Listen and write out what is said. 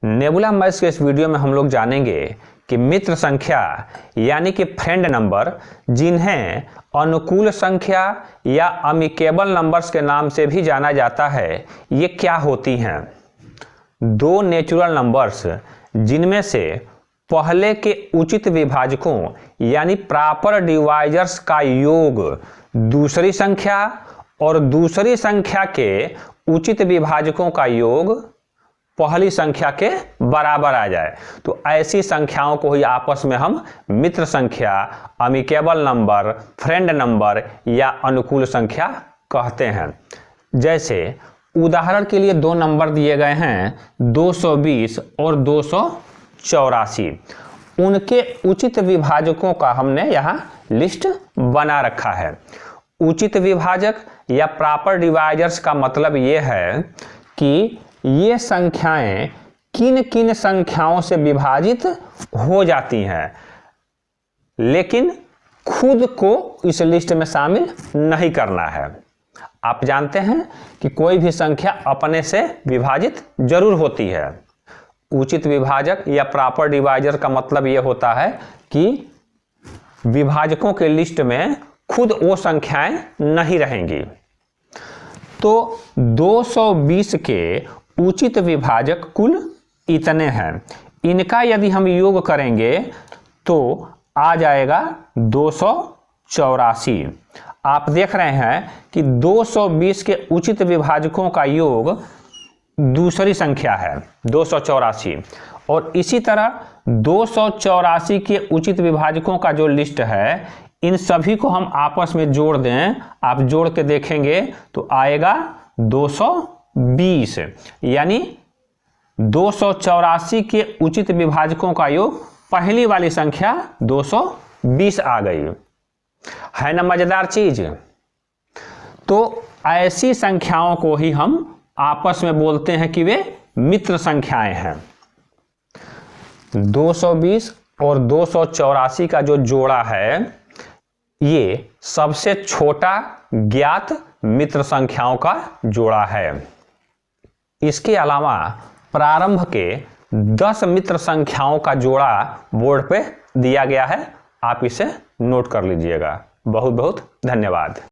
Nebula maths के इस video में हम लोग जानेंगे कि मित्र संख्या यानी कि फ्रेंड नंबर, जिन्हें अनुकूल संख्या या अमिकेबल नंबर्स के नाम से भी जाना जाता है, ये क्या होती हैं। दो नेचुरल नंबर्स जिनमें से पहले के उचित विभाजकों यानी प्रॉपर डिवाइजर्स का योग दूसरी संख्या और दूसरी संख्या के उचित विभाजकों का योग पहली संख्या के बराबर आ जाए, तो ऐसी संख्याओं को ही आपस में हम मित्र संख्या, अमिकेबल नंबर, फ्रेंड नंबर या अनुकूल संख्या कहते हैं। जैसे उदाहरण के लिए दो नंबर दिए गए हैं 220 और 284। उनके उचित विभाजकों का हमने यहाँ लिस्ट बना रखा है। उचित विभाजक या प्रॉपर डिवाइजर्स का मतलब ये है कि ये संख्याएं किन किन संख्याओं से विभाजित हो जाती हैं, लेकिन खुद को इस लिस्ट में शामिल नहीं करना है। आप जानते हैं कि कोई भी संख्या अपने से विभाजित जरूर होती है। उचित विभाजक या प्रॉपर डिवाइजर का मतलब ये होता है कि विभाजकों के लिस्ट में खुद वो संख्याएं नहीं रहेंगी। तो 220 के उचित विभाजक कुल इतने हैं। इनका यदि हम योग करेंगे तो आ जाएगा 284। आप देख रहे हैं कि 220 के उचित विभाजकों का योग दूसरी संख्या है 284, और इसी तरह 284 के उचित विभाजकों का जो लिस्ट है, इन सभी को हम आपस में जोड़ दें, आप जोड़ के देखेंगे तो आएगा 220, यानी 284 के उचित विभाजकों का योग पहली वाली संख्या 220 आ गई। है ना मजेदार चीज। तो ऐसी संख्याओं को ही हम आपस में बोलते हैं कि वे मित्र संख्याएं हैं। 220 और 284 का जो जोड़ा है, ये सबसे छोटा ज्ञात मित्र संख्याओं का जोड़ा है। इसके अलावा प्रारंभ के 10 मित्र संख्याओं का जोड़ा बोर्ड पे दिया गया है, आप इसे नोट कर लीजिएगा। बहुत बहुत धन्यवाद।